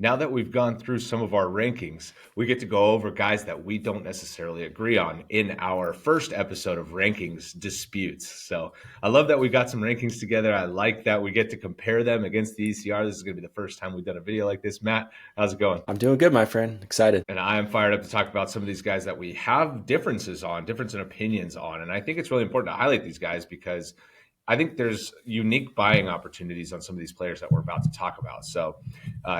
Now that we've gone through some of our rankings, we get to go over guys that we don't necessarily agree on in our first episode of Rankings Disputes. So I love that we got some rankings together. I like that we get to compare them against the ECR. This is going to be the first time we've done a video like this. Matt, how's it going? I'm doing good, my friend. Excited. And I am fired up to talk about some of these guys that we have difference in opinions on. And I think it's really important to highlight these guys because I think there's unique buying opportunities on some of these players that we're about to talk about. So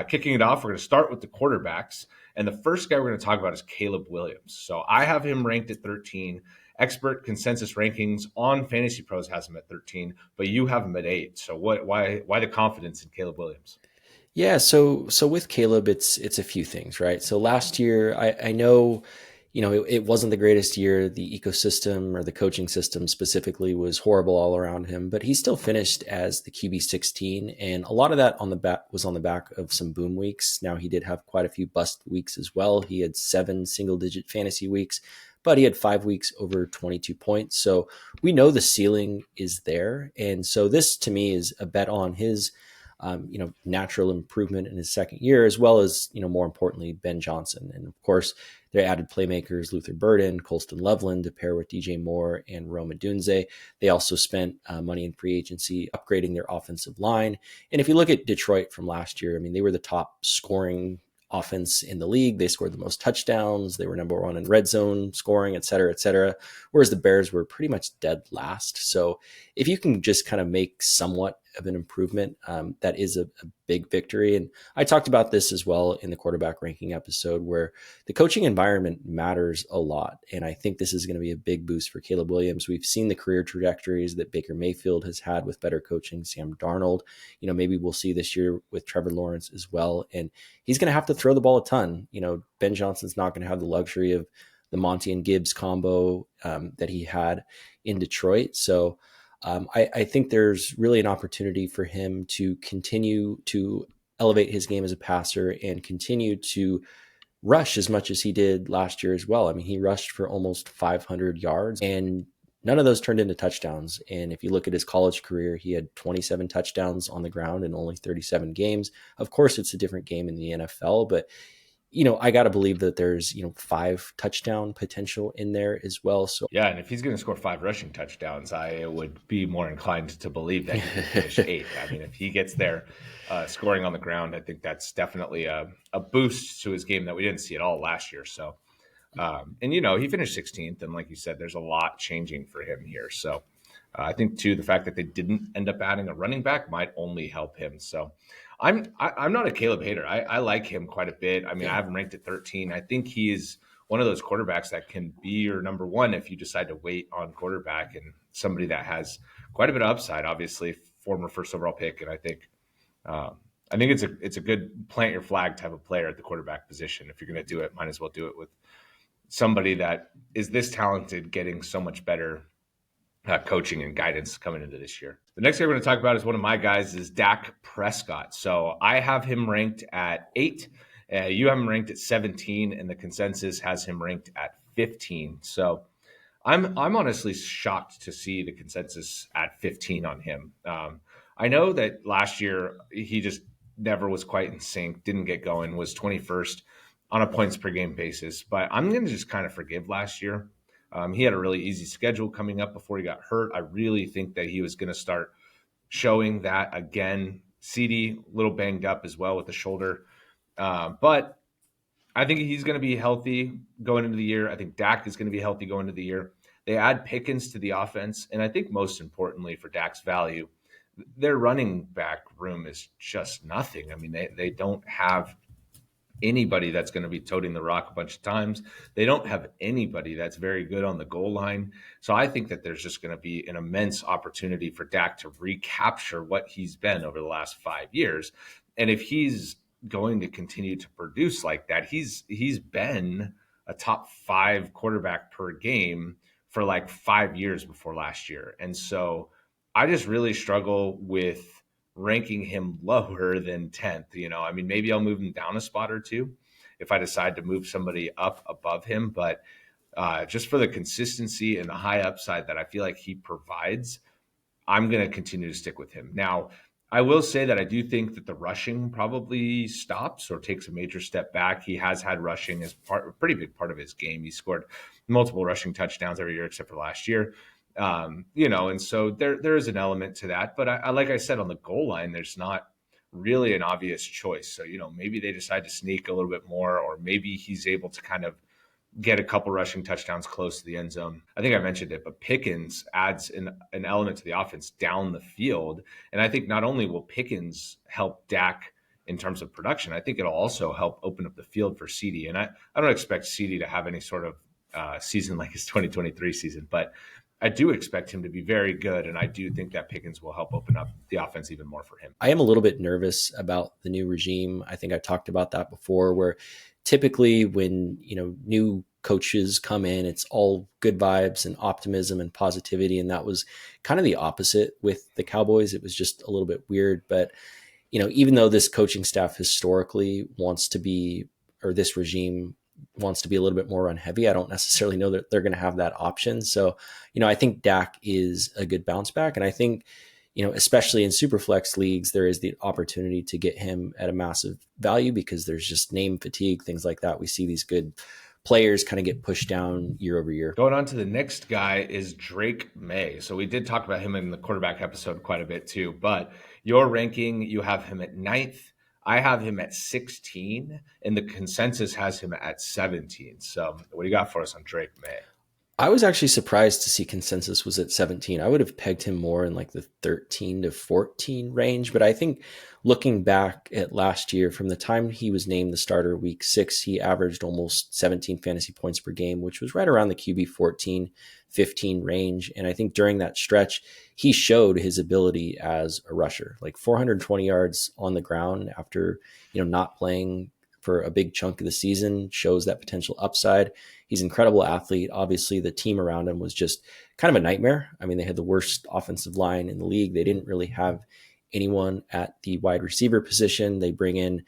kicking it off, we're going to start with the quarterbacks. And the first guy we're going to talk about is Caleb Williams. So I have him ranked at 13. Expert Consensus Rankings on Fantasy Pros has him at 13, but you have him at 8. So why the confidence in Caleb Williams? Yeah, so with Caleb, it's a few things, right? So last year, I know, it wasn't the greatest year. The ecosystem or the coaching system specifically was horrible all around him, but he still finished as the QB 16, and a lot of that was on the back of some boom weeks. Now he did have quite a few bust weeks as well. He had 7 single-digit fantasy weeks, but he had 5 weeks over 22 points. So we know the ceiling is there, and so this to me is a bet on his natural improvement in his second year, as well as, more importantly, Ben Johnson. And of course, they added playmakers Luther Burden, Colston Loveland to pair with DJ Moore and Rome Odunze. They also spent money in free agency upgrading their offensive line. And if you look at Detroit from last year, I mean, they were the top scoring offense in the league. They scored the most touchdowns. They were number 1 in red zone scoring, et cetera, et cetera. Whereas the Bears were pretty much dead last. So if you can just kind of make somewhat of an improvement, that is a big victory. And I talked about this as well in the quarterback ranking episode, where the coaching environment matters a lot. And I think this is going to be a big boost for Caleb Williams. We've seen the career trajectories that Baker Mayfield has had with better coaching, Sam Darnold, maybe we'll see this year with Trevor Lawrence as well. And he's going to have to throw the ball a ton. Ben Johnson's not going to have the luxury of the Monty and Gibbs combo that he had in Detroit. So I think there's really an opportunity for him to continue to elevate his game as a passer and continue to rush as much as he did last year as well. I mean, he rushed for almost 500 yards and none of those turned into touchdowns. And if you look at his college career, he had 27 touchdowns on the ground in only 37 games. Of course, it's a different game in the NFL, but I got to believe that there's, 5 touchdown potential in there as well. So yeah, and if he's going to score 5 rushing touchdowns, I would be more inclined to believe that he could finish 8. I mean, if he gets there scoring on the ground, I think that's definitely a boost to his game that we didn't see at all last year. So, and he finished 16th, and like you said, there's a lot changing for him here. So I think too, the fact that they didn't end up adding a running back might only help him. So I'm not a Caleb hater. I like him quite a bit. I mean, I have him ranked at 13. I think he is one of those quarterbacks that can be your number 1 if you decide to wait on quarterback, and somebody that has quite a bit of upside, obviously former first overall pick. And I think it's a good plant your flag type of player at the quarterback position. If you're going to do it, might as well do it with somebody that is this talented, getting so much better coaching and guidance coming into this year. The next guy we're going to talk about is one of my guys, is Dak Prescott. So I have him ranked at 8. You have him ranked at 17, and the consensus has him ranked at 15. So I'm honestly shocked to see the consensus at 15 on him. I know that last year he just never was quite in sync, didn't get going, was 21st on a points per game basis. But I'm going to just kind of forgive last year. He had a really easy schedule coming up before he got hurt. I really think that he was going to start showing that again. CD, a little banged up as well with the shoulder. But I think he's going to be healthy going into the year. I think Dak is going to be healthy going into the year. They add Pickens to the offense. And I think most importantly for Dak's value, their running back room is just nothing. I mean, they don't have anybody that's going to be toting the rock a bunch of times. They don't have anybody that's very good on the goal line. So I think that there's just going to be an immense opportunity for Dak to recapture what he's been over the last 5 years. And if he's going to continue to produce like that, he's been a top 5 quarterback per game for like 5 years before last year. And so I just really struggle with ranking him lower than 10th. I mean, maybe I'll move him down a spot or 2 if I decide to move somebody up above him. But just for the consistency and the high upside that I feel like he provides, I'm going to continue to stick with him. Now, I will say that I do think that the rushing probably stops or takes a major step back. He has had rushing as a pretty big part of his game. He scored multiple rushing touchdowns every year except for last year. And so there is an element to that. But I like I said, on the goal line, there's not really an obvious choice. So, maybe they decide to sneak a little bit more, or maybe he's able to kind of get a couple rushing touchdowns close to the end zone. I think I mentioned it, but Pickens adds an element to the offense down the field. And I think not only will Pickens help Dak in terms of production, I think it'll also help open up the field for CD. And I don't expect CD to have any sort of season like his 2023 season, but I do expect him to be very good. And I do think that Pickens will help open up the offense even more for him. I am a little bit nervous about the new regime. I think I talked about that before, where typically when, new coaches come in, it's all good vibes and optimism and positivity. And that was kind of the opposite with the Cowboys. It was just a little bit weird. But, even though this coaching staff historically wants to be, or this regime wants to be a little bit more run heavy, I don't necessarily know that they're going to have that option. So, I think Dak is a good bounce back. And I think, especially in super flex leagues, there is the opportunity to get him at a massive value because there's just name fatigue, things like that. We see these good players kind of get pushed down year over year. Going on to the next guy is Drake Maye. So we did talk about him in the quarterback episode quite a bit too, but your ranking, you have him at 9th. I have him at 16, and the consensus has him at 17. So what do you got for us on Drake Maye? I was actually surprised to see consensus was at 17. I would have pegged him more in like the 13 to 14 range. But I think looking back at last year, from the time he was named the starter week 6, he averaged almost 17 fantasy points per game, which was right around the QB 14, 15 range. And I think during that stretch, he showed his ability as a rusher, like 420 yards on the ground after, not playing for a big chunk of the season, shows that potential upside. He's an incredible athlete. Obviously, the team around him was just kind of a nightmare. I mean, they had the worst offensive line in the league. They didn't really have anyone at the wide receiver position. They bring in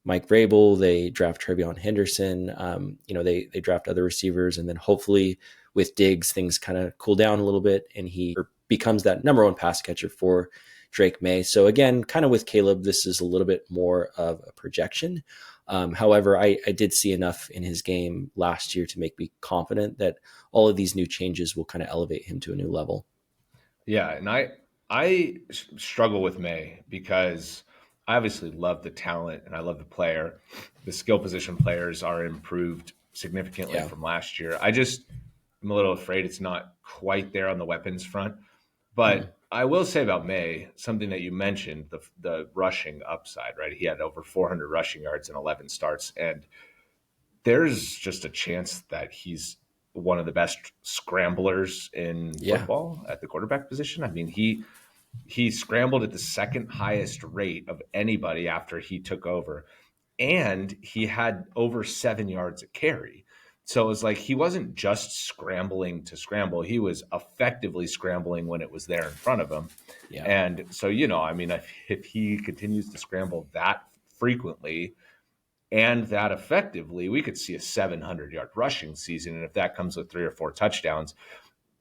Mike Vrabel. They draft TreVeyon Henderson. They draft other receivers. And then hopefully with Diggs, things kind of cool down a little bit and he becomes that number one pass catcher for Drake Maye. So again, kind of with Caleb, this is a little bit more of a projection. However, I did see enough in his game last year to make me confident that all of these new changes will kind of elevate him to a new level. Yeah, and I struggle with Maye because I obviously love the talent and I love the player. The skill position players are improved significantly from last year. I'm a little afraid it's not quite there on the weapons front. But I will say about Maye, something that you mentioned, the rushing upside, right? He had over 400 rushing yards in 11 starts. And there's just a chance that he's one of the best scramblers in football at the quarterback position. I mean, he scrambled at the second highest rate of anybody after he took over. And he had over 7 yards a carry. So it was like he wasn't just scrambling to scramble. He was effectively scrambling when it was there in front of him. Yeah. And so, I mean, if he continues to scramble that frequently and that effectively, we could see a 700-yard rushing season. And if that comes with 3 or 4 touchdowns,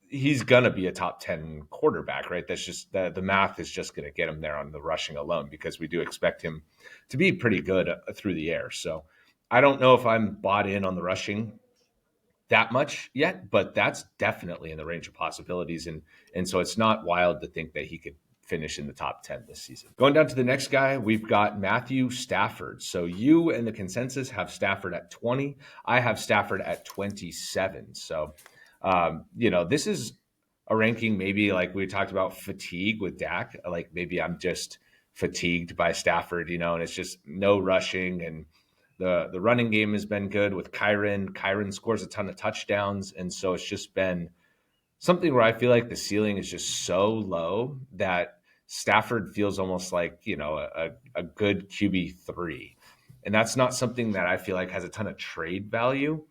he's going to be a top 10 quarterback, right? That's just the math is just going to get him there on the rushing alone because we do expect him to be pretty good through the air. So I don't know if I'm bought in on the rushing that much yet, but that's definitely in the range of possibilities. And so it's not wild to think that he could finish in the top 10 this season. Going down to the next guy, we've got Matthew Stafford. So you and the consensus have Stafford at 20. I have Stafford at 27. So, this is a ranking maybe like we talked about fatigue with Dak. Like maybe I'm just fatigued by Stafford, and it's just no rushing and the running game has been good with Kyren. Kyren scores a ton of touchdowns. And so it's just been something where I feel like the ceiling is just so low that Stafford feels almost like, a good QB3. And that's not something that I feel like has a ton of trade value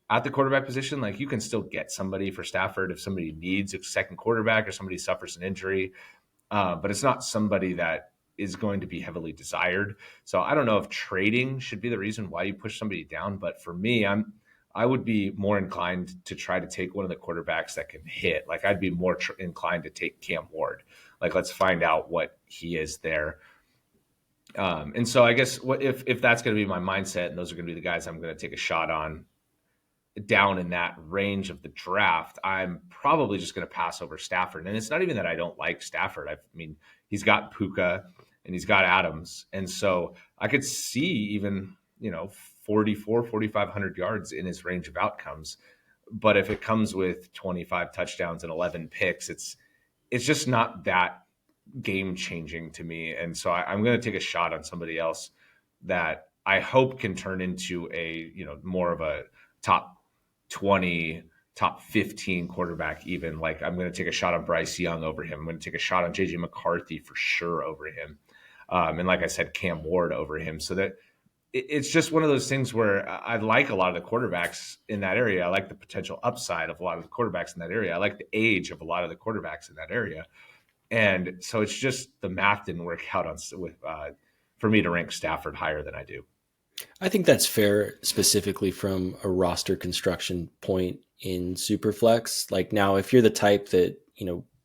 at the quarterback position. Like you can still get somebody for Stafford if somebody needs a second quarterback or somebody suffers an injury. But it's not somebody that is going to be heavily desired. So I don't know if trading should be the reason why you push somebody down. But for me, I would be more inclined to try to take one of the quarterbacks that can hit. Like I'd be more inclined to take Cam Ward. Like, let's find out what he is there. And so I guess if that's going to be my mindset, and those are going to be the guys I'm going to take a shot on down in that range of the draft, I'm probably just going to pass over Stafford. And it's not even that I don't like Stafford. I mean, he's got Puka and he's got Adams. And so I could see even, 4,500 yards in his range of outcomes. But if it comes with 25 touchdowns and 11 picks, it's just not that game changing to me. And so I'm going to take a shot on somebody else that I hope can turn into a, more of a top 20, top 15 quarterback, even. Like, I'm going to take a shot on Bryce Young over him. I'm going to take a shot on JJ McCarthy for sure over him. And like I said, Cam Ward over him. So that it's just one of those things where I like a lot of the quarterbacks in that area. I like the potential upside of a lot of the quarterbacks in that area. I like the age of a lot of the quarterbacks in that area. And so it's just the math didn't work out for me to rank Stafford higher than I do. I think that's fair, specifically from a roster construction point in Superflex. Like, now, if you're the type that,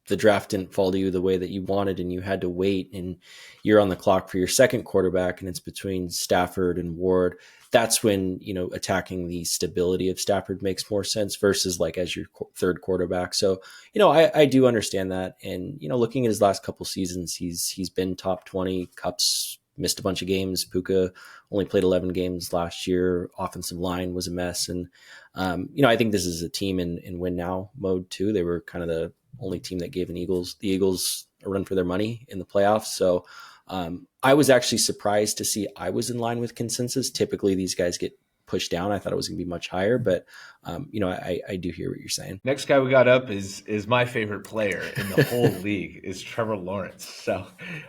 the draft didn't fall to you the way that you wanted and you had to wait and you're on the clock for your second quarterback and it's between Stafford and Ward, that's when, attacking the stability of Stafford makes more sense versus like as your third quarterback. So, I do understand that. And, looking at his last couple seasons, he's been top 20. Kupp's missed a bunch of games. Puka only played 11 games last year. Offensive line was a mess. And, I think this is a team in win now mode too. They were kind of the only team that gave the Eagles a run for their money in the playoffs. So I was actually surprised to see I was in line with consensus. Typically these guys get pushed down. I thought it was going to be much higher, but I do hear what you're saying. Next guy we got up is my favorite player in the whole league is Trevor Lawrence. So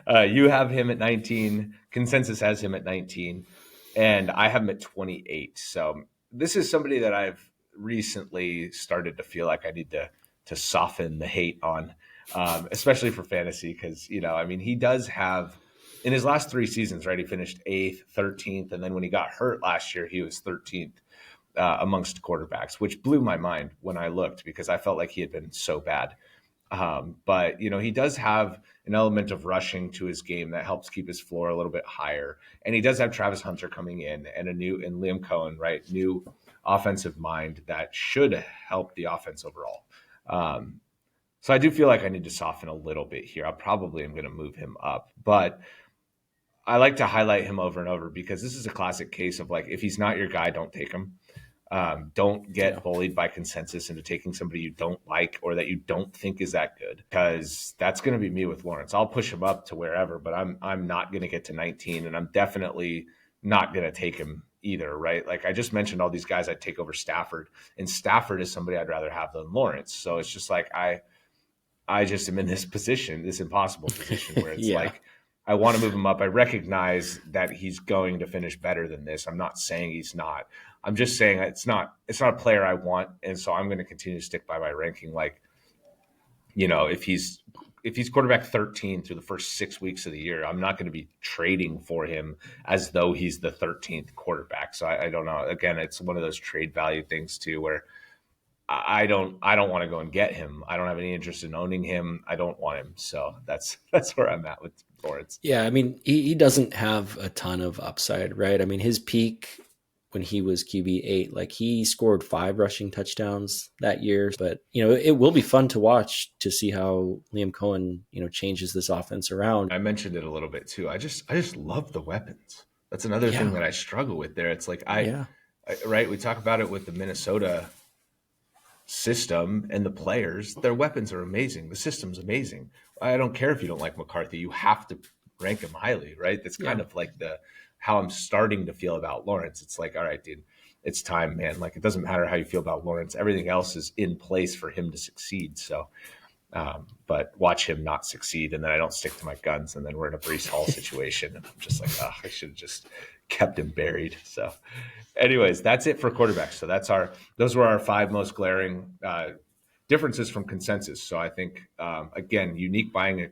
you have him at 19. Consensus has him at 19, and I have him at 28. So this is somebody that I've recently started to feel like I need to soften the hate on, especially for fantasy, because he does have, in his last 3 seasons, right? He finished 8th, 13th, and then when he got hurt last year, he was 13th amongst quarterbacks, which blew my mind when I looked because I felt like he had been so bad. But he does have an element of rushing to his game that helps keep his floor a little bit higher, and he does have Travis Hunter coming in and Liam Cohen, right? New offensive mind that should help the offense overall. So I do feel like I need to soften a little bit here. I probably am going to move him up, but I like to highlight him over and over because this is a classic case of like, if he's not your guy, don't take him. Don't get bullied by consensus into taking somebody you don't like or that you don't think is that good, because that's going to be me with Lawrence. I'll push him up to wherever, but I'm not going to get to 19, and I'm definitely not going to take him either, right? Like I just mentioned all these guys I'd take over Stafford, and Stafford is somebody I'd rather have than Lawrence. So it's just like I just am in this position, this impossible position where it's like I want to move him up. I recognize that he's going to finish better than this. I'm not saying he's not. I'm just saying it's not a player I want, and so I'm going to continue to stick by my ranking. Like, if he's quarterback 13 through the first 6 weeks of the year, I'm not going to be trading for him as though he's the 13th quarterback. So I don't know. Again, it's one of those trade value things too, where I don't want to go and get him. I don't have any interest in owning him. I don't want him. So that's where I'm at with Lawrence. Yeah, I mean, he doesn't have a ton of upside, right? I mean, his peak when he was QB8, like he scored 5 rushing touchdowns that year. But, it will be fun to watch to see how Liam Cohen, changes this offense around. I mentioned it a little bit too. I just love the weapons. That's another thing that I struggle with there. It's like right, we talk about it with the Minnesota system and the players. Their weapons are amazing. The system's amazing. I don't care if you don't like McCarthy. You have to rank him highly, right? That's kind of like how I'm starting to feel about Lawrence. It's like, all right, dude, it's time, man. Like, it doesn't matter how you feel about Lawrence. Everything else is in place for him to succeed. So, but watch him not succeed, and then I don't stick to my guns, and then we're in a Breece Hall situation, and I'm just like, I should have just kept him buried. So, anyways, that's it for quarterbacks. So those were our 5 most glaring differences from consensus. So I think, again, unique buying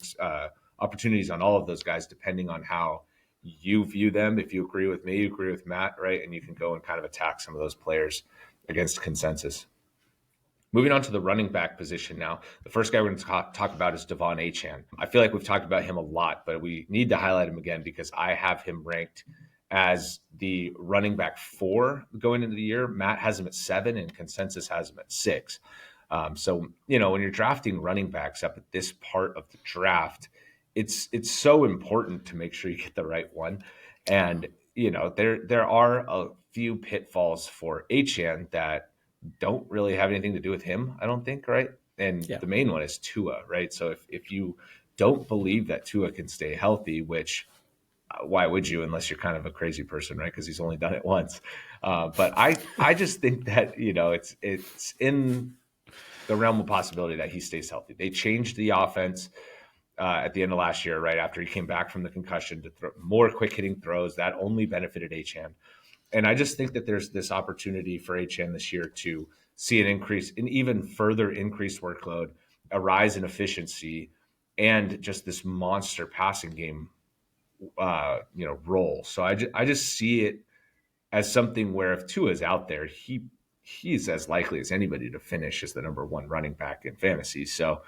opportunities on all of those guys, depending on how you view them. If you agree with me, you agree with Matt, right? And you can go and kind of attack some of those players against consensus. Moving on to the running back position now. The first guy we're going to talk about is Achane. I feel like we've talked about him a lot, but we need to highlight him again because I have him ranked as the running back 4 going into the year. Matt has him at 7 and consensus has him at 6. So, when you're drafting running backs up at this part of the draft, it's so important to make sure you get the right one. And, there are a few pitfalls for Achane that don't really have anything to do with him, I don't think, right? And the main one is Tua, right? So if you don't believe that Tua can stay healthy, which why would you, unless you're kind of a crazy person, right? Because he's only done it once. But I just think that it's in the realm of possibility that he stays healthy. They changed the offense at the end of last year, right after he came back from the concussion, to throw more quick hitting throws that only benefited Achane. And I just think that there's this opportunity for Achane this year to see an even further increased workload, a rise in efficiency, and just this monster passing game, role. So I just see it as something where if Tua is out there, he's as likely as anybody to finish as the number 1 running back in fantasy. So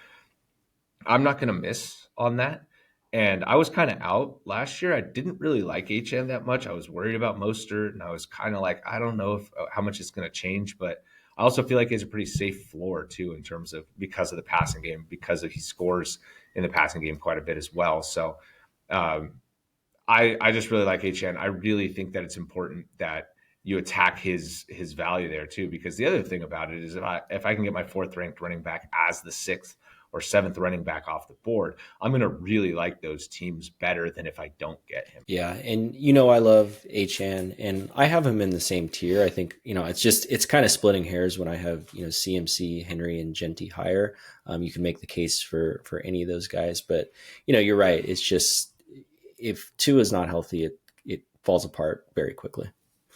I'm not going to miss on that. And I was kind of out last year. I didn't really like HM that much. I was worried about Mostert, and I was kind of like, I don't know how much it's going to change, but I also feel like he has a pretty safe floor too, in terms of because of the passing game, because he scores in the passing game quite a bit as well. So I just really like HN. I really think that it's important that you attack his value there too, because the other thing about it is if I can get my 4th ranked running back as the 6th or 7th running back off the board, I'm going to really like those teams better than if I don't get him. Yeah. And, I love Achane, and I have him in the same tier. I think, it's kind of splitting hairs when I have, CMC, Henry, and Genty higher. You can make the case for any of those guys, but, you're right. It's just, if Tua is not healthy, it falls apart very quickly.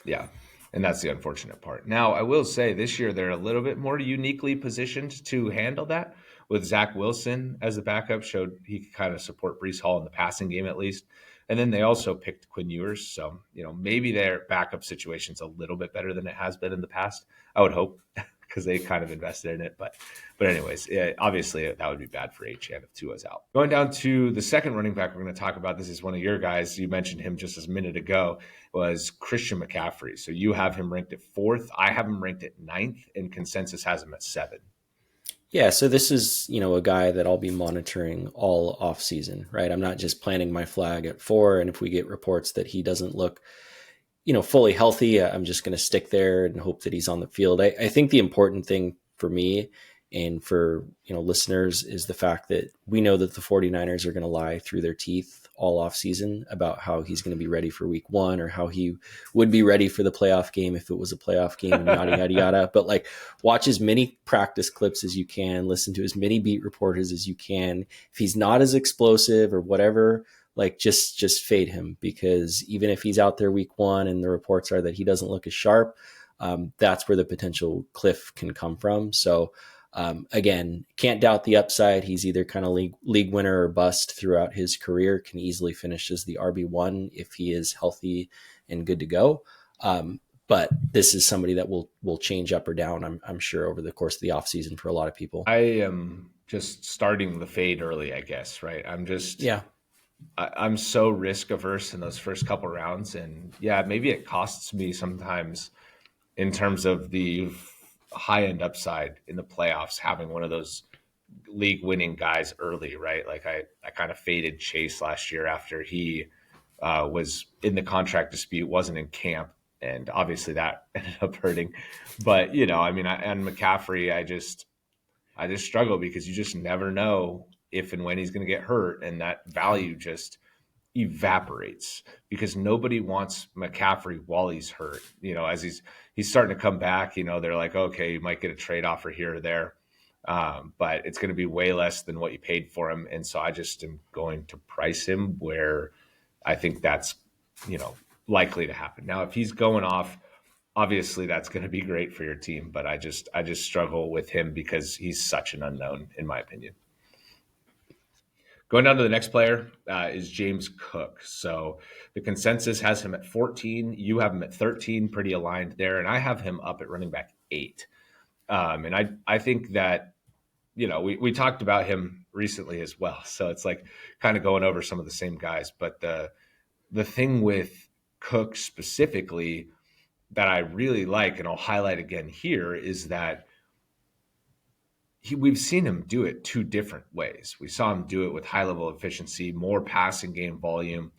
Yeah. And that's the unfortunate part. Now, I will say this year, they're a little bit more uniquely positioned to handle that, with Zach Wilson as the backup. Showed he could kind of support Breece Hall in the passing game at least. And then they also picked Quinn Ewers. So, maybe their backup situation's a little bit better than it has been in the past. I would hope, because they kind of invested in it. But anyways, obviously that would be bad for HN if Tua's out. Going down to the second running back we're going to talk about, this is one of your guys. You mentioned him just a minute ago, was Christian McCaffrey. So you have him ranked at 4th. I have him ranked at 9th, and consensus has him at 7. Yeah, so this is, a guy that I'll be monitoring all off season, right? I'm not just planting my flag at 4, and if we get reports that he doesn't look, fully healthy, I'm just going to stick there and hope that he's on the field. I think the important thing for me and for, listeners is the fact that we know that the 49ers are going to lie through their teeth all off season about how he's going to be ready for week 1, or how he would be ready for the playoff game if it was a playoff game, and yada, yada, yada. But watch as many practice clips as you can, listen to as many beat reporters as you can. If he's not as explosive or whatever, just fade him, because even if he's out there week 1 and the reports are that he doesn't look as sharp, that's where the potential cliff can come from. So again, can't doubt the upside. He's either kind of league winner or bust throughout his career, can easily finish as the RB1 if he is healthy and good to go. But this is somebody that will change up or down, I'm sure, over the course of the offseason for a lot of people. I am just starting the fade early, I guess, right? I'm so risk averse in those first couple rounds. And yeah, maybe it costs me sometimes in terms of the high end upside in the playoffs, having one of those league winning guys early, right? I kind of faded Chase last year after he was in the contract dispute, wasn't in camp. And obviously that ended up hurting. But, and McCaffrey, I just struggle because you just never know if and when he's going to get hurt. And that value just evaporates because nobody wants McCaffrey while he's hurt. As he's starting to come back, they're like, okay, you might get a trade offer here or there. But it's going to be way less than what you paid for him. And so I just am going to price him where I think that's, likely to happen. Now, if he's going off, obviously that's going to be great for your team. But I just struggle with him because he's such an unknown, in my opinion. Going down to the next player is James Cook. So the consensus has him at 14. You have him at 13, pretty aligned there. And I have him up at running back 8. And I think that, we talked about him recently as well. So it's like kind of going over some of the same guys. But the thing with Cook specifically that I really like, and I'll highlight again here, is that we've seen him do it two different ways. We saw him do it with high level efficiency, more passing game volume,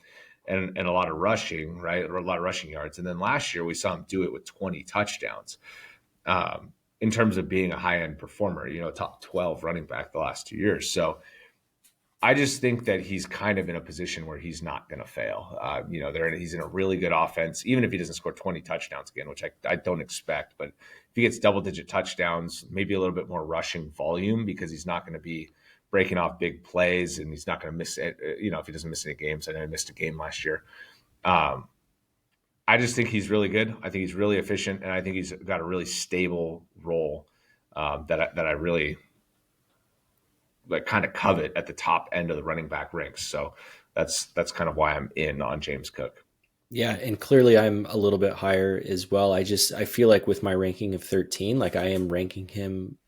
and a lot of rushing, right? Or a lot of rushing yards. And then last year we saw him do it with 20 touchdowns. In terms of being a high end performer, top 12 running back the last 2 years. So I just think that he's kind of in a position where he's not going to fail. He's in a really good offense, even if he doesn't score 20 touchdowns again, which I don't expect. But if he gets double-digit touchdowns, maybe a little bit more rushing volume, because he's not going to be breaking off big plays, and he's not going to miss it. If he doesn't miss any games. I know he missed a game last year. I just think he's really good. I think he's really efficient, and I think he's got a really stable role that I really kind of covet at the top end of the running back ranks. So that's kind of why I'm in on James Cook. Yeah, and clearly I'm a little bit higher as well. I feel like with my ranking of 13, like I am ranking him,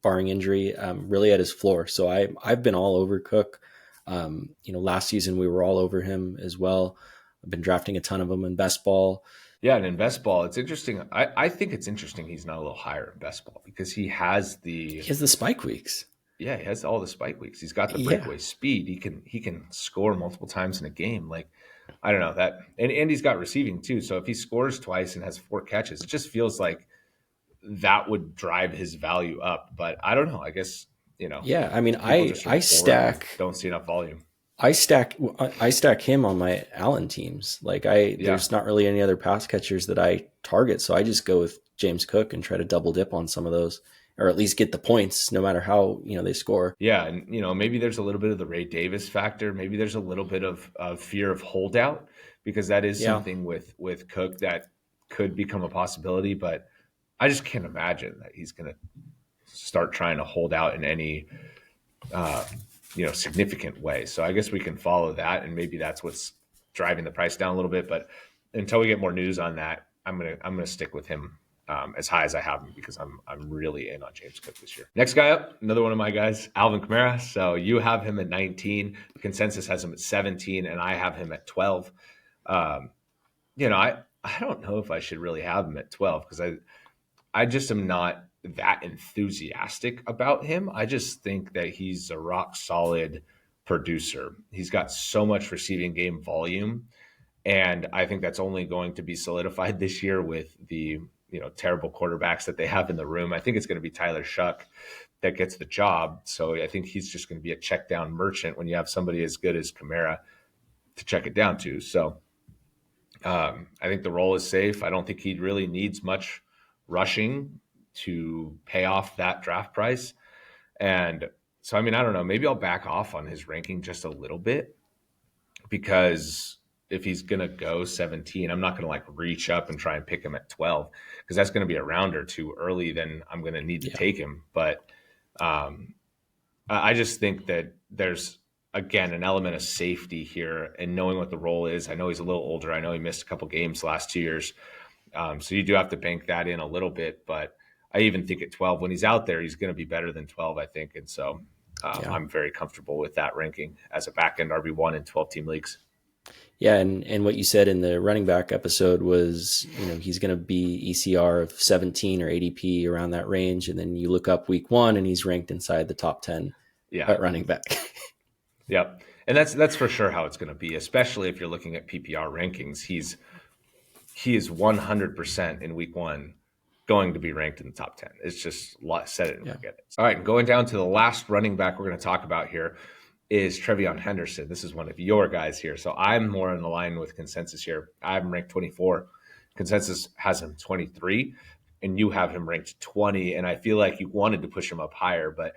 barring injury, really at his floor. So I've been all over Cook. Last season we were all over him as well. I've been drafting a ton of them in best ball. Yeah, and in best ball, it's interesting. I think it's interesting he's not a little higher in best ball, because he has the spike weeks. Yeah, he has all the spike weeks. He's got the breakaway speed. He can score multiple times in a game. Like, I don't know that, and he's got receiving too. So if he scores twice and has 4 catches, it just feels like that would drive his value up. But I don't know. I guess Yeah, I mean, I stack. Don't see enough volume. I stack him on my Allen teams. Like there's not really any other pass catchers that I target, so I just go with James Cook and try to double dip on some of those, or at least get the points no matter how they score. Yeah, and maybe there's a little bit of the Ray Davis factor. Maybe there's a little bit of fear of holdout, because that is something with Cook that could become a possibility. But I just can't imagine that he's going to start trying to hold out in any significant way. So I guess we can follow that, and maybe that's what's driving the price down a little bit. But until we get more news on that, I'm gonna stick with him as high as I have him, because I'm really in on James Cook this year. Next guy up, another one of my guys, Alvin Kamara. So you have him at 19. The consensus has him at 17, and I have him at 12. I don't know if I should really have him at 12, because I just am not that enthusiastic about him. I just think that he's a rock solid producer. He's got so much receiving game volume, and I think that's only going to be solidified this year with the terrible quarterbacks that they have in the room. I think it's going to be Tyler Shuck that gets the job. So I think he's just going to be a check down merchant when you have somebody as good as Kamara to check it down to. So I think the role is safe. I don't think he really needs much rushing to pay off that draft price. And so, I don't know, maybe I'll back off on his ranking just a little bit, because if he's going to go 17, I'm not going to reach up and try and pick him at 12, because that's going to be a round or two early. Then I'm going to need to take him. But I just think that there's, again, an element of safety here, and knowing what the role is. I know he's a little older. I know he missed a couple games the last 2 years. So you do have to bank that in a little bit, but I even think at 12, when he's out there, he's going to be better than 12, I think. And so I'm very comfortable with that ranking as a back-end RB1 in 12-team leagues. Yeah, and what you said in the running back episode was, he's going to be ECR of 17 or ADP around that range, and then you look up week 1 and he's ranked inside the top 10 at running back. Yep, and that's for sure how it's going to be, especially if you're looking at PPR rankings. He is 100% in week 1 going to be ranked in the top 10. It's just set it and forget it. All right, and going down to the last running back we're going to talk about here is TreVeyon Henderson. This is one of your guys here. So I'm more in the line with consensus here. I'm ranked 24. Consensus has him 23, and you have him ranked 20. And I feel like you wanted to push him up higher, but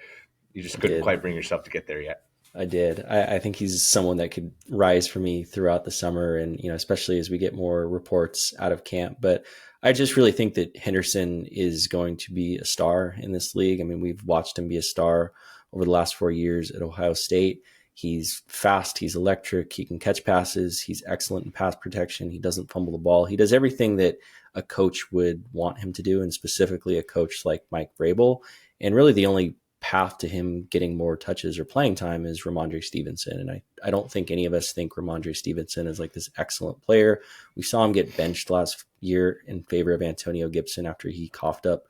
you just couldn't quite bring yourself to get there yet. I did. I think he's someone that could rise for me throughout the summer, and especially as we get more reports out of camp. But I just really think that Henderson is going to be a star in this league. We've watched him be a star over the last 4 years at Ohio State. He's fast. He's electric. He can catch passes. He's excellent in pass protection. He doesn't fumble the ball. He does everything that a coach would want him to do, and specifically a coach like Mike Vrabel. And really the only path to him getting more touches or playing time is Ramondre Stevenson. And I don't think any of us think Ramondre Stevenson is like this excellent player. We saw him get benched last year in favor of Antonio Gibson after he coughed up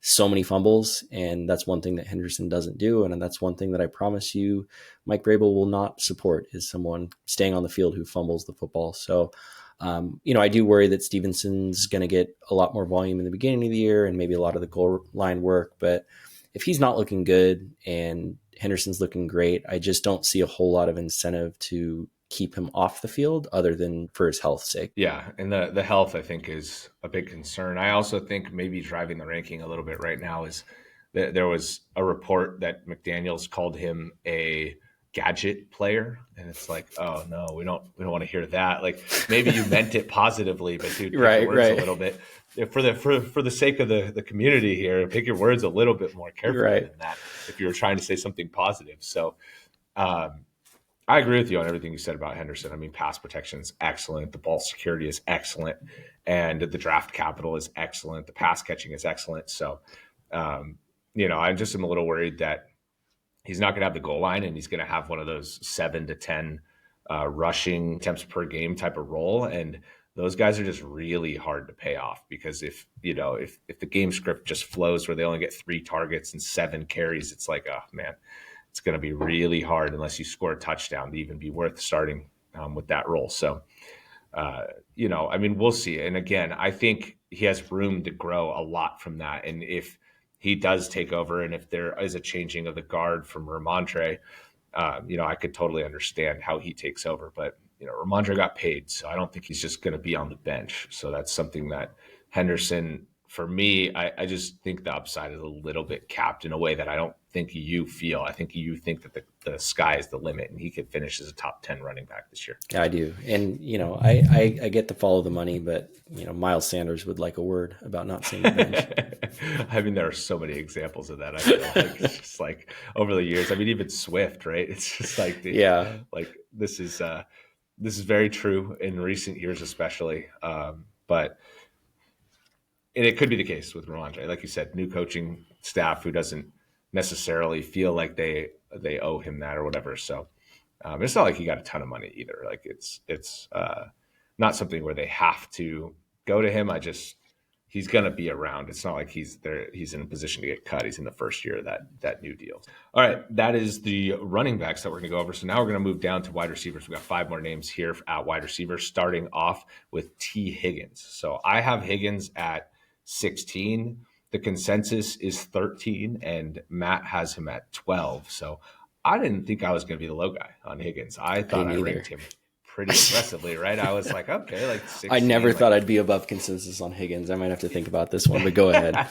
so many fumbles. And that's one thing that Henderson doesn't do. And that's one thing that I promise you, Mike Vrabel will not support, is someone staying on the field who fumbles the football. So, I do worry that Stevenson's going to get a lot more volume in the beginning of the year and maybe a lot of the goal line work. But if he's not looking good and Henderson's looking great, I just don't see a whole lot of incentive to keep him off the field other than for his health's sake. Yeah, and the health, I think, is a big concern. I also think maybe driving the ranking a little bit right now is that there was a report that McDaniels called him a gadget player, and it's like, oh no, we don't want to hear that. Like, maybe you meant it positively, but dude, pick your words a little bit. For the sake of the community here, pick your words a little bit more carefully than that if you're trying to say something positive. So I agree with you on everything you said about Henderson. I mean, pass protection is excellent, the ball security is excellent, and the draft capital is excellent, the pass catching is excellent. So I just am a little worried that he's not going to have the goal line, and he's going to have one of those 7 to 10 rushing attempts per game type of role. And those guys are just really hard to pay off, because if the game script just flows where they only get 3 targets and 7 carries, it's like, oh man, it's going to be really hard unless you score a touchdown to even be worth starting with that role. So, we'll see. And again, I think he has room to grow a lot from that. And if he does take over, and if there is a changing of the guard from Ramondre, I could totally understand how he takes over. But, Ramondre got paid, so I don't think he's just going to be on the bench. So that's something that Henderson, for me, I just think the upside is a little bit capped in a way that I don't think you feel. I think you think that the sky is the limit, and he could finish as a top 10 running back this year. I do. And, I get to follow the money, but, Miles Sanders would like a word about not seeing the bench. I mean, there are so many examples of that. I feel like it's just like over the years. I mean, even Swift, right? It's just like, like this is very true in recent years, especially. But it could be the case with Ramondre, like you said, new coaching staff who doesn't necessarily feel like they owe him that or whatever. So it's not like he got a ton of money either. Like it's not something where they have to go to him. He's going to be around. It's not like he's in a position to get cut. He's in the first year of that new deal. All right, that is the running backs that we're going to go over. So now we're going to move down to wide receivers. We got 5 more names here at wide receiver, starting off with T. Higgins. So I have Higgins at 16. The consensus is 13, and Matt has him at 12. So I didn't think I was going to be the low guy on Higgins. I thought I ranked him pretty aggressively, right? I was like, okay, like 16. I never thought I'd be above consensus on Higgins. I might have to think about this one, but go ahead.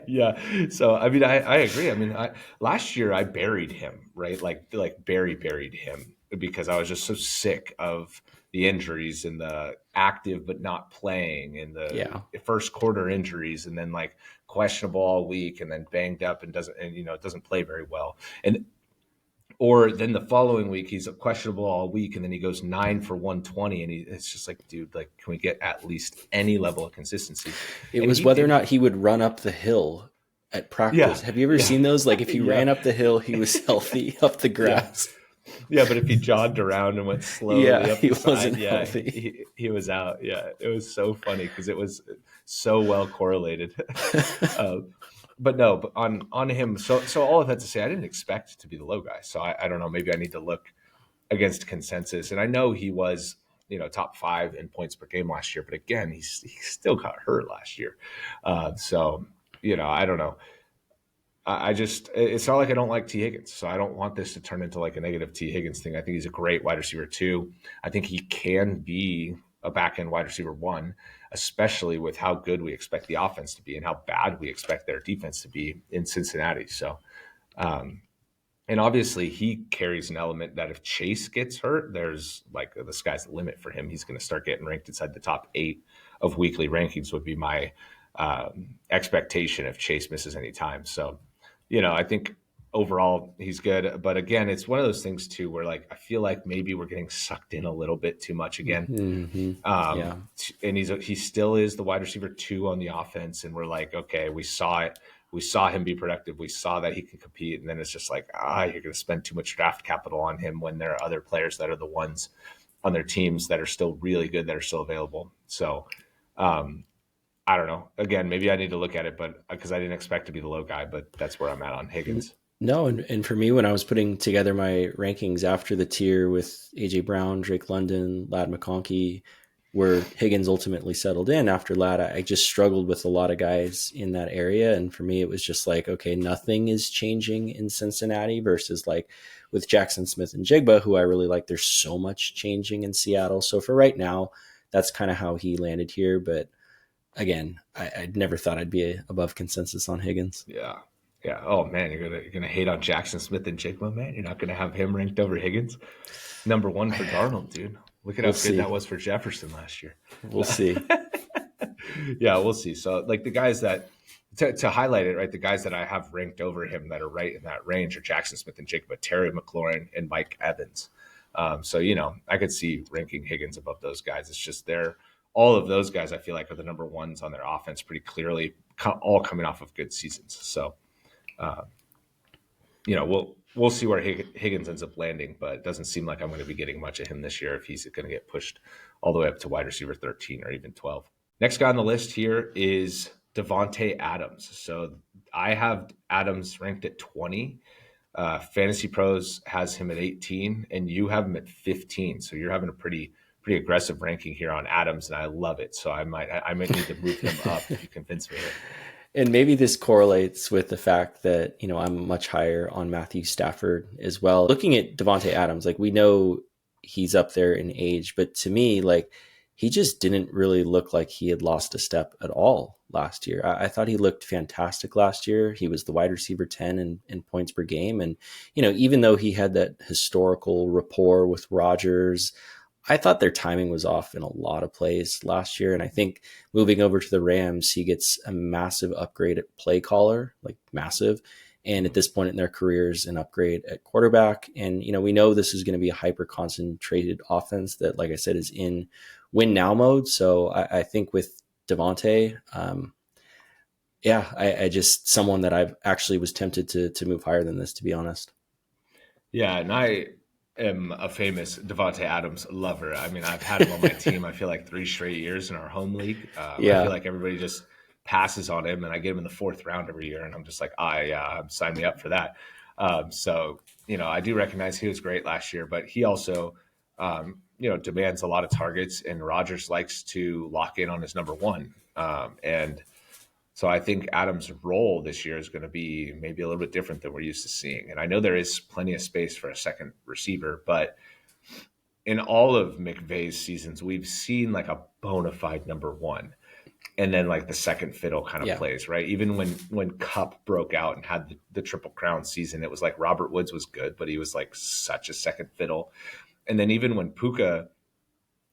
Yeah. So, I mean, I agree. I mean, last year I buried him, right? Like buried him, because I was just so sick of the injuries and the active but not playing, and the first quarter injuries, and then like questionable all week, and then banged up and doesn't play very well. Or then the following week, he's questionable all week, and then he goes 9 for 120, and it's just like, dude, like, can we get at least any level of consistency? It was whether or not he would run up the hill at practice. Yeah. Have you ever seen those? Like, if he ran up the hill, he was healthy up the grass. Yeah, but if he jogged around and went slowly up he the side, wasn't healthy. He was out. Yeah, it was so funny because it was so well correlated. But on him. So all of that to say, I didn't expect to be the low guy. So I don't know. Maybe I need to look against consensus. And I know he was, top 5 in points per game last year. But again, he still got hurt last year. So I don't know. It's not like I don't like T. Higgins. So I don't want this to turn into like a negative T. Higgins thing. I think he's a great wide receiver 2. I think he can be a back-end wide receiver 1, especially with how good we expect the offense to be and how bad we expect their defense to be in Cincinnati. So, and obviously he carries an element that if Chase gets hurt, there's like the sky's the limit for him. He's going to start getting ranked inside the top 8 of weekly rankings would be my expectation if Chase misses any time. So, I think overall he's good. But again, it's one of those things too where like I feel like maybe we're getting sucked in a little bit too much again. Mm-hmm. Yeah. And he still is the wide receiver 2 on the offense, and we're like, okay, we saw it. We saw him be productive. We saw that he can compete, and then it's just like, you're going to spend too much draft capital on him when there are other players that are the ones on their teams that are still really good, that are still available. So I don't know. Again, maybe I need to look at it, but because I didn't expect to be the low guy, but that's where I'm at on Higgins. No, and for me, when I was putting together my rankings after the tier with AJ Brown, Drake London, Ladd McConkey, where Higgins ultimately settled in after Ladd, I just struggled with a lot of guys in that area. And for me, it was just like, okay, nothing is changing in Cincinnati versus like with Jackson Smith and Jigba, who I really like. There's so much changing in Seattle. So for right now, that's kind of how he landed here. But again, I never thought I'd be above consensus on Higgins. Yeah. Yeah. Oh man, you're gonna hate on Jackson Smith and Jigma, man. You're not gonna have him ranked over Higgins. Number 1 for Darnold, dude. Look at how good that was for Jefferson last year. We'll see. Yeah, we'll see. So like the guys that to highlight it, right? The guys that I have ranked over him that are right in that range are Jackson Smith and Jigba, Terry McLaurin, and Mike Evans. So I could see ranking Higgins above those guys. It's just all of those guys I feel like are the number 1s on their offense pretty clearly, all coming off of good seasons. So we'll see where Higgins ends up landing, but it doesn't seem like I'm going to be getting much of him this year if he's going to get pushed all the way up to wide receiver 13 or even 12. Next guy on the list here is Davante Adams. So I have Adams ranked at 20. Fantasy Pros has him at 18, and you have him at 15. So you're having a pretty aggressive ranking here on Adams, and I love it. So I might need to move him up if you convince me. And maybe this correlates with the fact that, I'm much higher on Matthew Stafford as well. Looking at Davante Adams, like we know he's up there in age, but to me, like he just didn't really look like he had lost a step at all last year. I thought he looked fantastic last year. He was the wide receiver 10 in points per game. And, even though he had that historical rapport with Rodgers, I thought their timing was off in a lot of plays last year. And I think moving over to the Rams, he gets a massive upgrade at play caller, like massive. And at this point in their careers, an upgrade at quarterback. And, we know this is going to be a hyper concentrated offense that, like I said, is in win now mode. So I think with Davante, I just someone that I've actually was tempted to move higher than this, to be honest. Yeah. And I am a famous Davante Adams lover. I mean, I've had him on my team, I feel like 3 straight years in our home league. I feel like everybody just passes on him, and I get him in the 4th round every year. And I'm just like, sign me up for that. So, I do recognize he was great last year, but he also, demands a lot of targets, and Rodgers likes to lock in on his number 1. And so I think Adams' role this year is going to be maybe a little bit different than we're used to seeing. And I know there is plenty of space for a second receiver, but in all of McVay's seasons, we've seen like a bona fide number 1. And then like the second fiddle kind of plays, right? Even when Kupp broke out and had the Triple Crown season, it was like Robert Woods was good, but he was like such a second fiddle. And then even when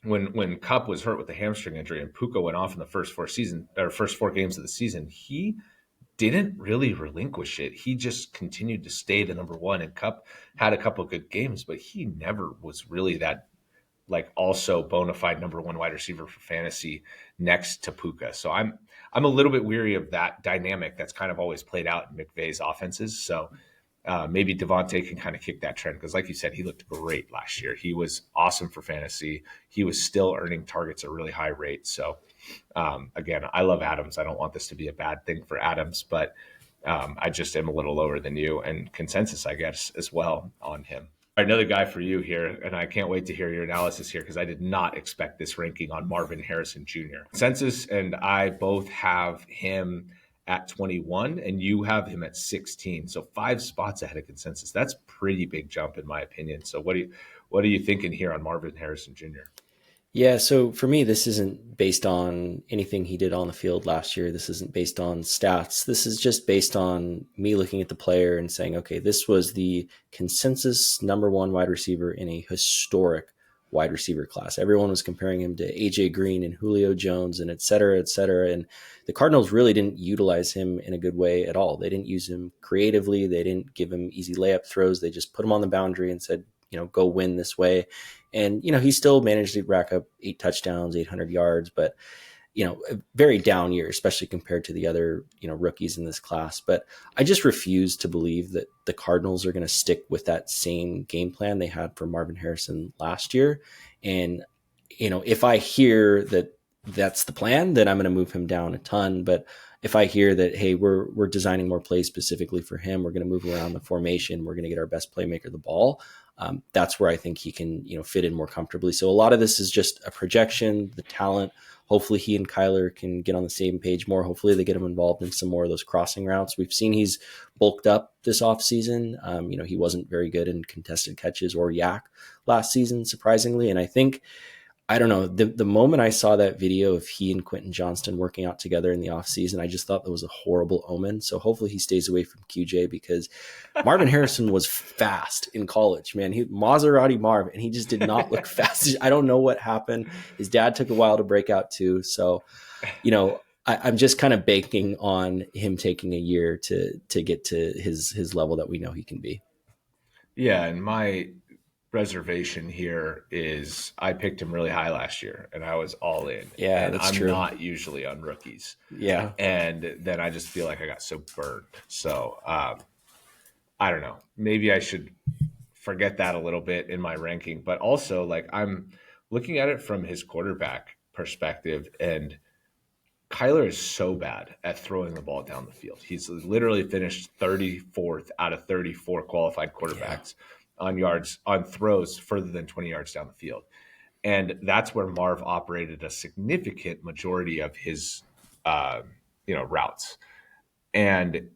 when Kupp was hurt with the hamstring injury and Puka went off in the first 4 games of the season, he didn't really relinquish it. He just continued to stay the number 1, and Kupp had a couple of good games, but he never was really that like also bona fide number 1 wide receiver for fantasy next to Puka. So I'm a little bit weary of that dynamic that's kind of always played out in McVay's offenses. So maybe Davante can kind of kick that trend, because like you said, he looked great last year. He was awesome for fantasy. He was still earning targets at a really high rate. So again, I love Adams. I don't want this to be a bad thing for Adams, but I just am a little lower than you, and consensus, I guess, as well on him. All right, another guy for you here, and I can't wait to hear your analysis here because I did not expect this ranking on Marvin Harrison Jr. Consensus and I both have him at 21, and you have him at 16. So 5 spots ahead of consensus. That's pretty big jump in my opinion. So what are you thinking here on Marvin Harrison Jr.? Yeah, so for me, this isn't based on anything he did on the field last year. This isn't based on stats. This is just based on me looking at the player and saying, okay, this was the consensus number 1 wide receiver in a historic wide receiver class. Everyone was comparing him to AJ Green and Julio Jones and et cetera, et cetera. And the Cardinals really didn't utilize him in a good way at all. They didn't use him creatively. They didn't give him easy layup throws. They just put him on the boundary and said, go win this way. And, he still managed to rack up 8 touchdowns, 800 yards, but a very down year, especially compared to the other, rookies in this class. But I just refuse to believe that the Cardinals are going to stick with that same game plan they had for Marvin Harrison last year. And, if I hear that that's the plan, then I'm going to move him down a ton. But if I hear that, hey, we're designing more plays specifically for him, we're going to move around the formation, we're going to get our best playmaker the ball, that's where I think he can, fit in more comfortably. So a lot of this is just a projection, the talent. Hopefully he and Kyler can get on the same page more. Hopefully they get him involved in some more of those crossing routes. We've seen he's bulked up this offseason. He wasn't very good in contested catches or yak last season, surprisingly. And I don't know, the moment I saw that video of he and Quentin Johnston working out together in the offseason, I just thought that was a horrible omen. So hopefully he stays away from QJ, because Marvin Harrison was fast in college, man. Maserati Marv, and he just did not look fast. I don't know what happened. His dad took a while to break out too. So, I'm just kind of banking on him taking a year to get to his level that we know he can be. Yeah, and my reservation here is I picked him really high last year and I was all in. Yeah, and that's I'm true. not usually on rookies. Yeah. And then I just feel like I got so burned. So I don't know. Maybe I should forget that a little bit in my ranking. But also, like, I'm looking at it from his quarterback perspective, and Kyler is so bad at throwing the ball down the field. He's literally finished 34th out of 34 qualified quarterbacks on yards, on throws further than 20 yards down the field. And that's where Marv operated a significant majority of his, routes. And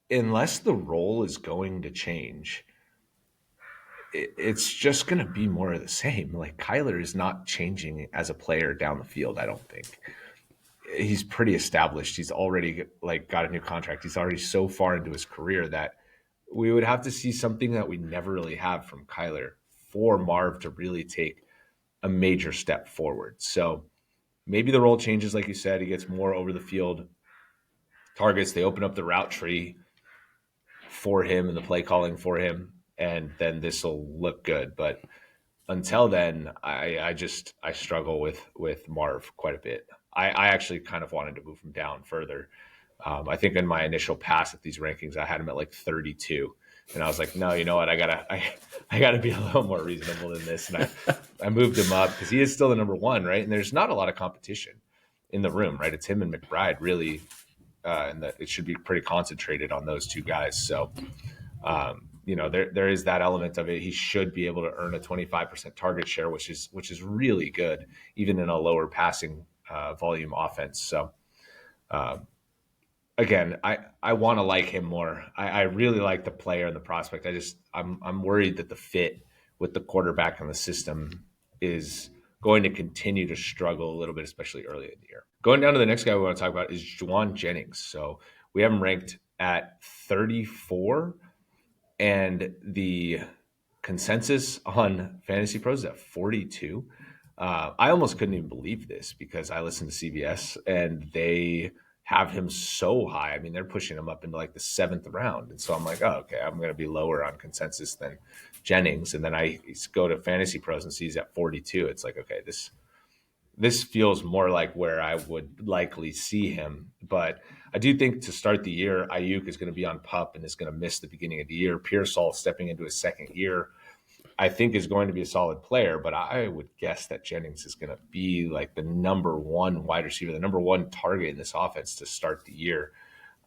unless the role is going to change, it's just going to be more of the same. Like, Kyler is not changing as a player down the field, I don't think. He's pretty established. He's already got a new contract. He's already so far into his career that we would have to see something that we never really have from Kyler for Marv to really take a major step forward. So maybe the role changes, like you said. He gets more over the field targets. They open up the route tree for him and the play calling for him, and then this will look good. But until then, I struggle with Marv quite a bit. I actually kind of wanted to move him down further. I think in my initial pass at these rankings, I had him at like 32, and I was like, no, you know what? I gotta be a little more reasonable than this, and I moved him up because he is still the number one, right? And there's not a lot of competition in the room, right? It's him and McBride really, and it should be pretty concentrated on those two guys. So, there is that element of it. He should be able to earn a 25% target share, which is really good, even in a lower passing volume offense. So, again, I want to like him more. I really like the player and the prospect. I'm worried that the fit with the quarterback and the system is going to continue to struggle a little bit, especially early in the year. Going down to the next guy we want to talk about is Jauan Jennings. So we have him ranked at 34, and the consensus on FantasyPros is at 42. I almost couldn't even believe this because I listened to CBS and they have him so high. I mean, they're pushing him up into like the 7th round. And so I'm like, oh, okay, I'm going to be lower on consensus than Jennings. And then I go to FantasyPros and see he's at 42. It's like, okay, this feels more like where I would likely see him. But I do think to start the year, Ayuk is going to be on PUP and is going to miss the beginning of the year. Pearsall stepping into his second year, I think is going to be a solid player, but I would guess that Jennings is going to be like the number one wide receiver, the number one target in this offense to start the year.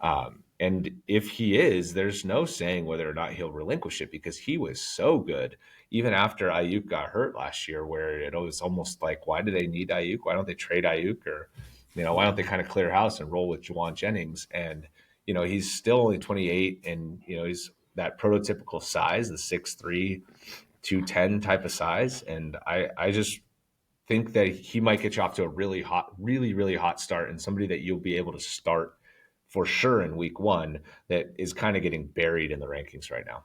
And if he is, there's no saying whether or not he'll relinquish it because he was so good even after Ayuk got hurt last year, where it was almost like, why do they need Ayuk? Why don't they trade Ayuk? Or, why don't they kind of clear house and roll with Jauan Jennings? And, he's still only 28 and, he's that prototypical size, the 6'3", 210 type of size. And I just think that he might get you off to a really hot start, and somebody that you'll be able to start for sure in week one that is kind of getting buried in the rankings right now.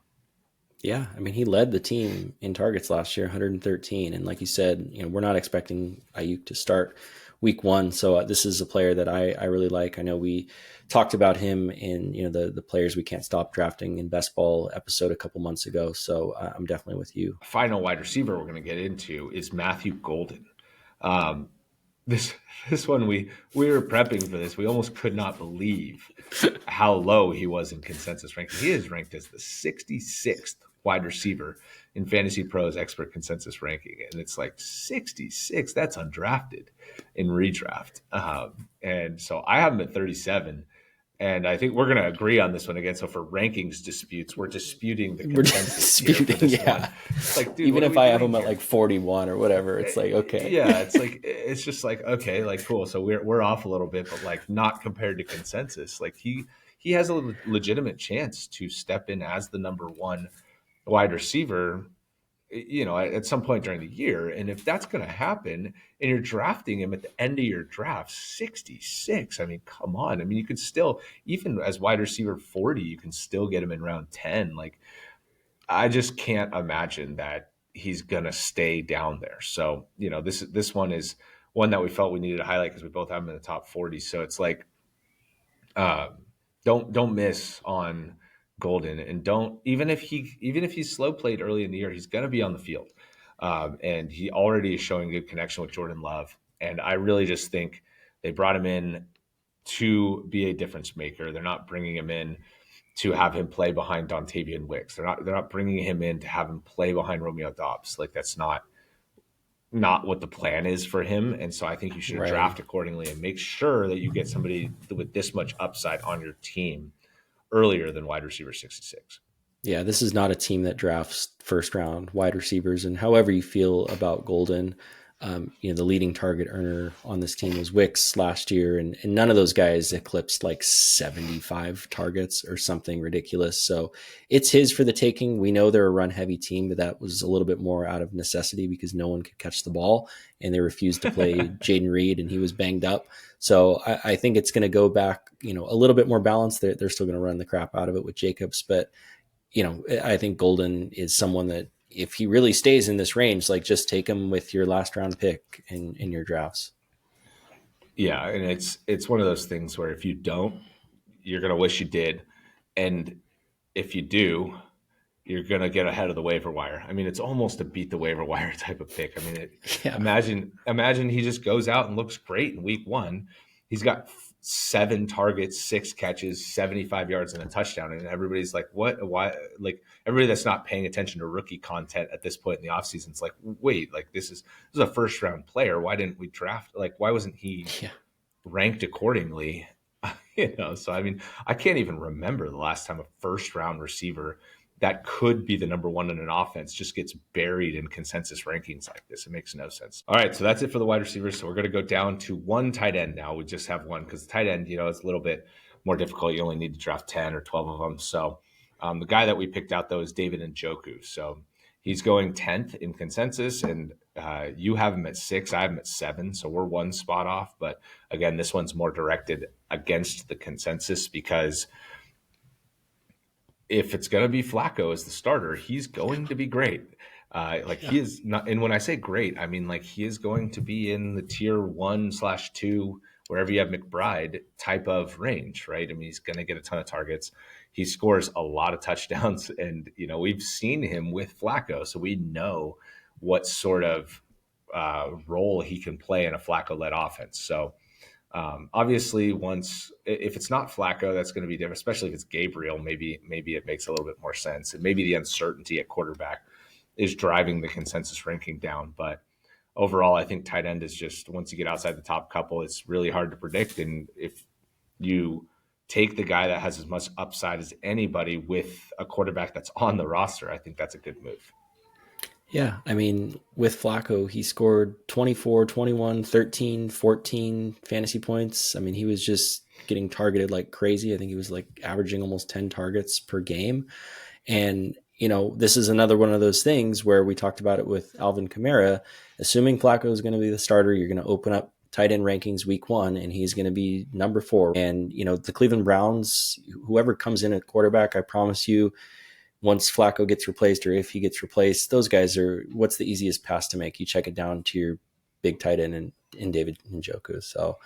Yeah, I mean, he led the team in targets last year, 113. And like you said, we're not expecting Ayuk to start week one. So this is a player that I really like. I know we talked about him in, the players we can't stop drafting in best ball episode a couple months ago. So I'm definitely with you. Final wide receiver we're going to get into is Matthew Golden. Um, this this one we were prepping for this. We almost could not believe how low he was in consensus ranking. He is ranked as the 66th wide receiver in Fantasy Pros Expert Consensus Ranking, and it's like 66. That's undrafted in redraft, and so I have him at 37. And I think we're going to agree on this one again. So for rankings disputes, we're disputing the consensus here for Disputing, this one. yeah. It's like, dude, Even what are if we I have doing him at here? like 41 or whatever, it's like, okay. Yeah, it's just like, okay, like cool. So we're off a little bit, but like not compared to consensus. Like he has a legitimate chance to step in as the number one wide receiver, at some point during the year. And if that's going to happen and you're drafting him at the end of your draft, 66, I mean, come on. I mean, you could still, even as wide receiver 40, you can still get him in round 10. Like, I just can't imagine that he's going to stay down there. So, this one is one that we felt we needed to highlight because we both have him in the top 40. So it's like, um, don't miss on Golden, and don't even if he's slow played early in the year, he's going to be on the field, and he already is showing good connection with Jordan Love. And I really just think they brought him in to be a difference maker. They're not bringing him in to have him play behind Dontavian Wicks. They're not bringing him in to have him play behind Romeo Dobbs. Like that's not what the plan is for him. And so I think you should Right. draft accordingly and make sure that you get somebody with this much upside on your team earlier than wide receiver 66. Yeah, this is not a team that drafts first round wide receivers. And however you feel about Golden, the leading target earner on this team was Wicks last year, and none of those guys eclipsed like 75 targets or something ridiculous. So it's his for the taking. We know they're a run heavy team, but that was a little bit more out of necessity because no one could catch the ball and they refused to play Jaden Reed and he was banged up. So I think it's going to go back, a little bit more balanced. They're still going to run the crap out of it with Jacobs, but I think Golden is someone that if he really stays in this range, like just take him with your last round pick in your drafts. Yeah, and it's one of those things where if you don't, you're gonna wish you did, and if you do, you're gonna get ahead of the waiver wire. I mean, it's almost a beat the waiver wire type of pick. I mean, Yeah. imagine he just goes out and looks great in week one. He's got 7 targets, 6 catches, 75 yards, and a touchdown, and everybody's like, "What? Why?" Like everybody that's not paying attention to rookie content at this point in the offseason, it's like, "Wait, like this is a first round player. Why didn't we draft? Like, why wasn't he Yeah. ranked accordingly?" So I mean, I can't even remember the last time a first round receiver that could be the number one in an offense just gets buried in consensus rankings like this. It makes no sense. All right, so that's it for the wide receivers. So we're going to go down to one tight end now. We just have one because the tight end, it's a little bit more difficult. You only need to draft 10 or 12 of them. So the guy that we picked out, though, is David Njoku. So he's going 10th in consensus, and you have him at 6. I have him at 7. So we're one spot off. But again, this one's more directed against the consensus because if it's going to be Flacco as the starter, he's going to be great. He is not, and when I say great, I mean like he is going to be in the tier 1/2, wherever you have McBride type of range, right? I mean, he's going to get a ton of targets. He scores a lot of touchdowns, and we've seen him with Flacco, so we know what sort of role he can play in a Flacco-led offense. So obviously, if it's not Flacco, that's going to be different. Especially if it's Gabriel, maybe it makes a little bit more sense. And maybe the uncertainty at quarterback is driving the consensus ranking down. But overall, I think tight end is just once you get outside the top couple, it's really hard to predict. And if you take the guy that has as much upside as anybody with a quarterback that's on the roster, I think that's a good move. Yeah. I mean, with Flacco, he scored 24, 21, 13, 14 fantasy points. I mean, he was just getting targeted like crazy. I think he was like averaging almost 10 targets per game. And, this is another one of those things where we talked about it with Alvin Kamara. Assuming Flacco is going to be the starter, you're going to open up tight end rankings week 1, and he's going to be number 4. And, the Cleveland Browns, whoever comes in at quarterback, I promise you, once Flacco gets replaced or if he gets replaced, those guys are what's the easiest pass to make. You check it down to your big tight end in David Njoku. So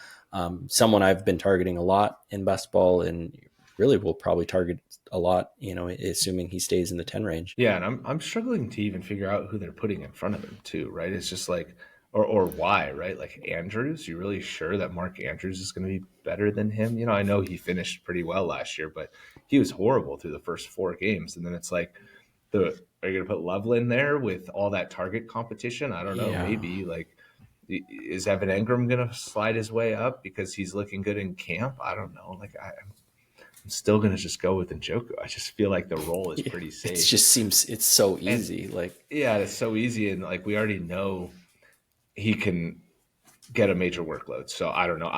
someone I've been targeting a lot in best ball and really will probably target a lot, assuming he stays in the 10 range. Yeah, and I'm struggling to even figure out who they're putting in front of him too, right? It's just like or why, right? Like Andrews, you really sure that Mark Andrews is going to be better than him? I know he finished pretty well last year, but he was horrible through the first 4 games. And then it's like are you going to put Loveland there with all that target competition? I don't know, Yeah. maybe like is Evan Engram going to slide his way up because he's looking good in camp? I don't know. Like I'm still going to just go with Njoku. I just feel like the role is pretty safe. It just seems it's so easy. Yeah, it's so easy. And like, we already know he can get a major workload. So I don't know.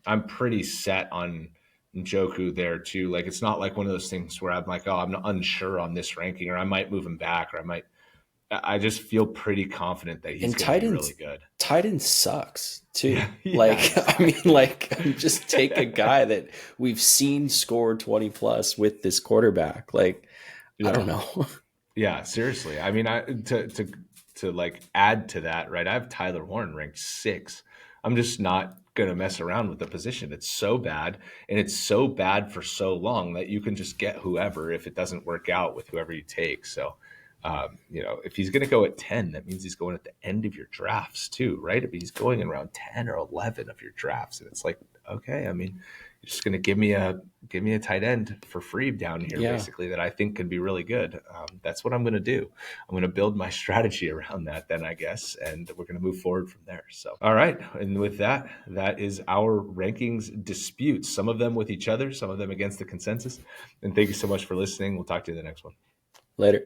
I'm pretty set on Njoku there too. Like, it's not like one of those things where I'm like, oh, I'm unsure on this ranking, or I might move him back, or I just feel pretty confident that he's going to be really good. Tight end sucks too. Yeah. Just take a guy that we've seen score 20 plus with this quarterback. I don't know. Yeah, seriously. I mean, to like add to that, right? I have Tyler Warren ranked 6. I'm just not going to mess around with the position. It's so bad, and it's so bad for so long that you can just get whoever if it doesn't work out with whoever you take. So, if he's going to go at 10, that means he's going at the end of your drafts too, right? If he's going in around 10 or 11 of your drafts, and it's like, okay, I mean, you're just going to give me a tight end for free down here, basically, that I think could be really good. That's what I'm going to do. I'm going to build my strategy around that then, I guess, and we're going to move forward from there. So, all right. And with that is our rankings disputes, some of them with each other, some of them against the consensus. And thank you so much for listening. We'll talk to you in the next one. Later.